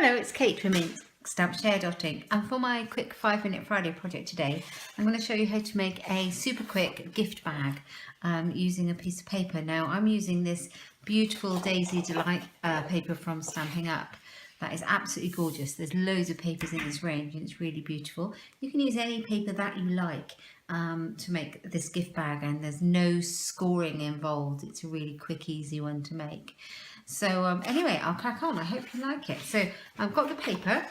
Hello, it's Kate from Stamp Share Dotting, and for my quick 5-minute Friday project today, I'm going to show you how to make a super quick gift bag using a piece of paper. Now, I'm using this beautiful Daisy Delight paper from Stampin' Up. That is absolutely gorgeous. There's loads of papers in this range and it's really beautiful. You can use any paper that you like to make this gift bag, and there's no scoring involved. It's a really quick, easy one to make. So anyway, I'll crack on. I hope you like it. So I've got the paper,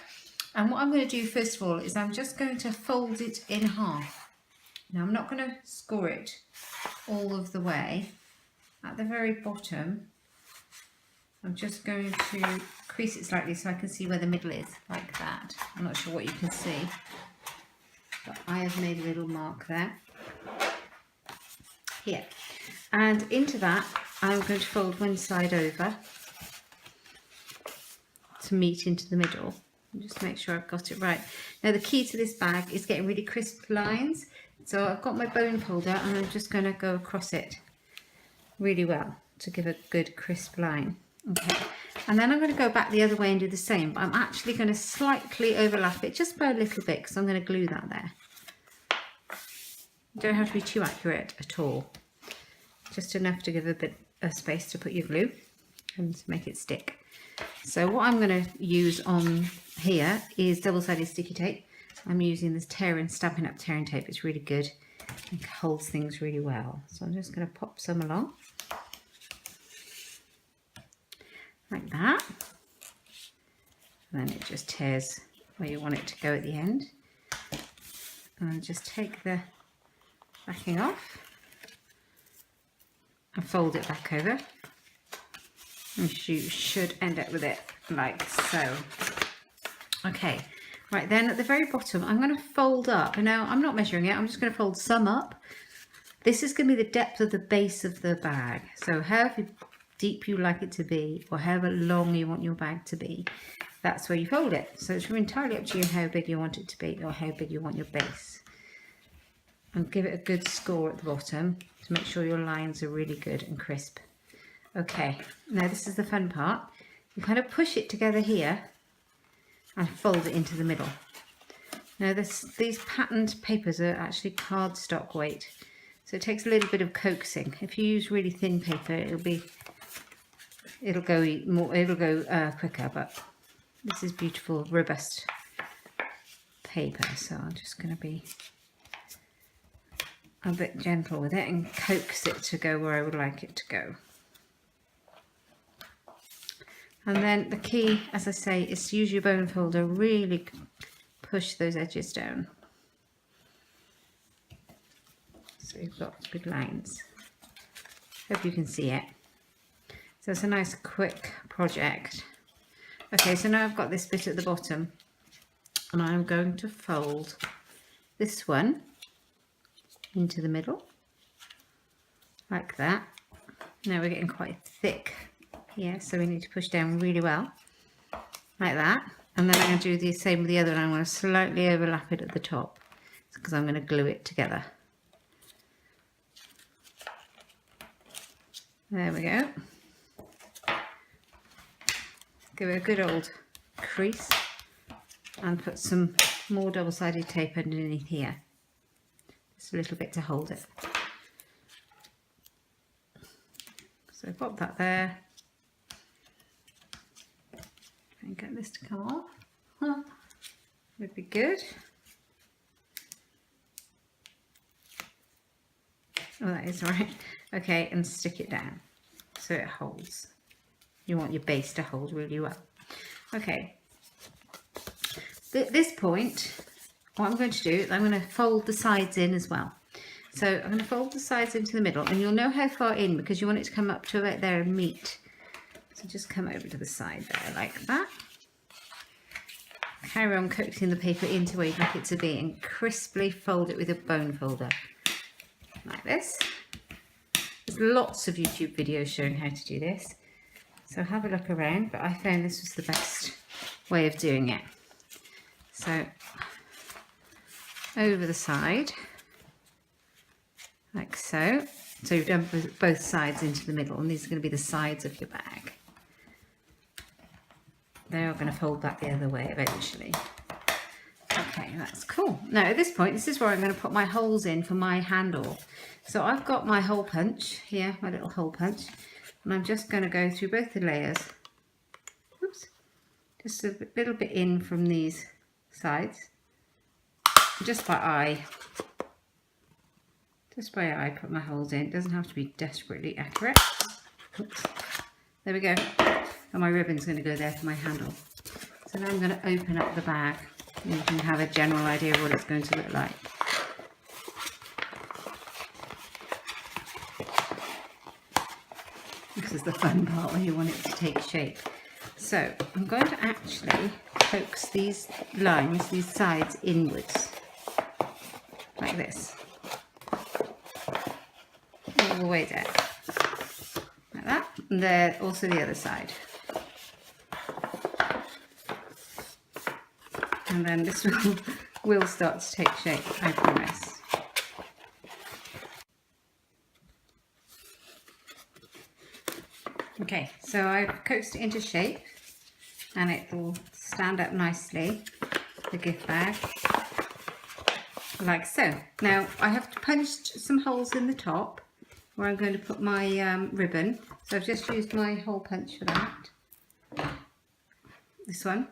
and what I'm going to do first of all is I'm just going to fold it in half. Now I'm not going to score it all of the way. At the very bottom, I'm just going to crease it slightly so I can see where the middle is, like that. I'm not sure what you can see, but I have made a little mark there. Here. And into that, I'm going to fold one side over to meet into the middle. Just make sure I've got it right. Now the key to this bag is getting really crisp lines. So I've got my bone folder and I'm just going to go across it really well to give a good crisp line. Okay, and then I'm going to go back the other way and do the same, but I'm actually going to slightly overlap it just by a little bit because I'm going to glue that there. You don't have to be too accurate at all. Just enough to give a bit of space to put your glue and to make it stick. So what I'm going to use on here is double-sided sticky tape. I'm using this Stampin' Up tearing tape. It's really good. It holds things really well. So I'm just going to pop some along. Like that. And then it just tears where you want it to go at the end. And just take the backing off and fold it back over, and you should end up with it like so. Okay, right then at the very bottom I'm going to fold up. Now I'm not measuring it, I'm just going to fold some up. This is going to be the depth of the base of the bag, so however deep you like it to be or however long you want your bag to be, that's where you fold it. So it's entirely up to you how big you want it to be or how big you want your base. And give it a good score at the bottom to make sure your lines are really good and crisp. Okay, now this is the fun part. You kind of push it together here and fold it into the middle. Now these patterned papers are actually cardstock weight, so it takes a little bit of coaxing. If you use really thin paper, it'll go quicker, but this is beautiful, robust paper, so I'm just going to be a bit gentle with it and coax it to go where I would like it to go. And then the key, as I say, is to use your bone folder, really push those edges down so you've got good lines. Hope you can see it. So it's a nice quick project. Okay, so now I've got this bit at the bottom and I'm going to fold this one into the middle like that. Now we're getting quite thick here, so we need to push down really well like that, and then I'm going to do the same with the other one. I'm going to slightly overlap it at the top because I'm going to glue it together. There we go. Give it a good old crease and put some more double-sided tape underneath here. A little bit to hold it. So pop that there and get this to come off. Would be good. Oh, that is right. Okay, and stick it down so it holds. You want your base to hold really well. Okay. At this point, what I'm going to do is I'm going to fold the sides in as well. So I'm going to fold the sides into the middle, and you'll know how far in because you want it to come up to about there and meet. So just come over to the side there like that. Carry on coaxing the paper into where you'd like it to be and crisply fold it with a bone folder like this. There's lots of YouTube videos showing how to do this, so have a look around, but I found this was the best way of doing it. So over the side like so. So you've done both sides into the middle, and these are going to be the sides of your bag. they are going to fold back the other way eventually. Okay, that's cool. Now at this point, this is where I'm going to put my holes in for my handle. So I've got my hole punch here, my little hole punch, and I'm just going to go through both the layers. Oops. Just a little bit in from these sides, just by eye. Just by eye, put my holes in. It doesn't have to be desperately accurate. Oops. There we go. And my ribbon's going to go there for my handle. So now I'm going to open up the bag, and you can have a general idea of what it's going to look like. This is the fun part when you want it to take shape. So I'm going to actually coax these lines, these sides inwards, like this, all the way down, like that. And there, also the other side. And then this will start to take shape, I promise. Okay, so I've coaxed it into shape and it will stand up nicely, the gift bag, like so. Now I have punched some holes in the top where I'm going to put my ribbon. So I've just used my hole punch for that, this one,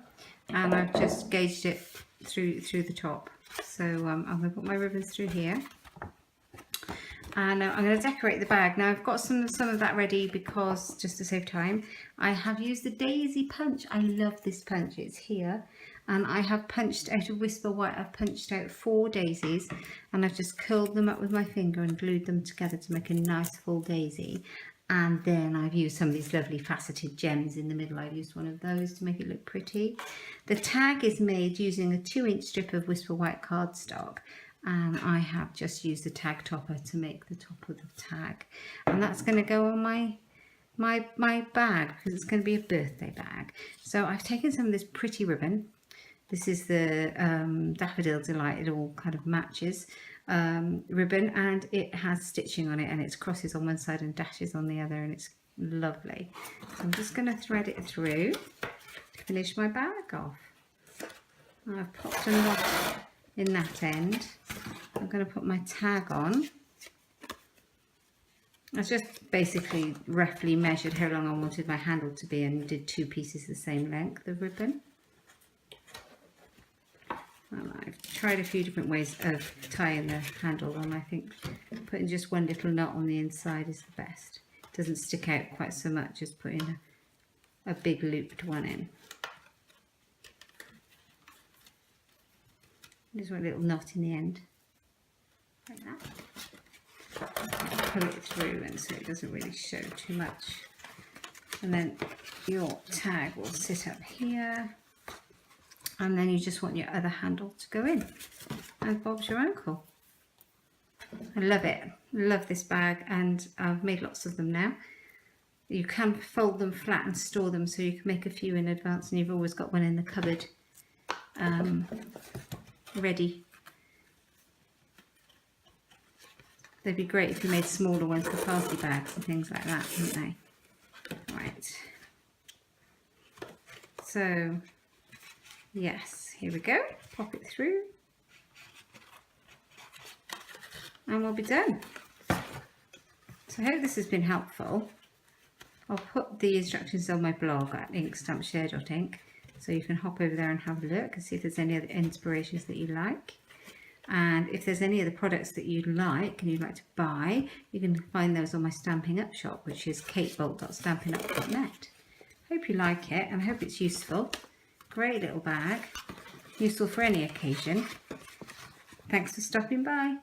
and I've just gauged it through the top. So I'm going to put my ribbons through here. And I'm going to decorate the bag. Now I've got some of that ready because, just to save time, I have used the daisy punch. I love this punch, it's here. And I have punched out of Whisper White, I've punched out 4 daisies and I've just curled them up with my finger and glued them together to make a nice full daisy. And then I've used some of these lovely faceted gems in the middle. I've used one of those to make it look pretty. The tag is made using a 2-inch strip of Whisper White cardstock. And I have just used the tag topper to make the top of the tag, and that's going to go on my bag because it's going to be a birthday bag. So I've taken some of this pretty ribbon. This is the Daffodil Delight, it all kind of matches ribbon, and it has stitching on it and it's crosses on one side and dashes on the other, and it's lovely. So I'm just going to thread it through to finish my bag off. I've popped a knot in that end. I'm going to put my tag on. I just basically roughly measured how long I wanted my handle to be and did 2 pieces the same length of ribbon. And I've tried a few different ways of tying the handle on. I think putting just one little knot on the inside is the best. It doesn't stick out quite so much as putting a big looped one in. Just want a little knot in the end, like that. Pull it through and so it doesn't really show too much. And then your tag will sit up here. And then you just want your other handle to go in. And Bob's your uncle. I love it. Love this bag, and I've made lots of them now. You can fold them flat and store them, so you can make a few in advance, and you've always got one in the cupboard ready. They'd be great if you made smaller ones for party bags and things like that, wouldn't they? Right. So, yes, here we go. Pop it through. And we'll be done. So I hope this has been helpful. I'll put the instructions on my blog at inkstampshare.ink, so you can hop over there and have a look and see if there's any other inspirations that you like. And if there's any other products that you'd like and you'd like to buy, you can find those on my Stampin' Up shop, which is katebolt.stampinup.net. Hope you like it and I hope it's useful. Great little bag, useful for any occasion. Thanks for stopping by.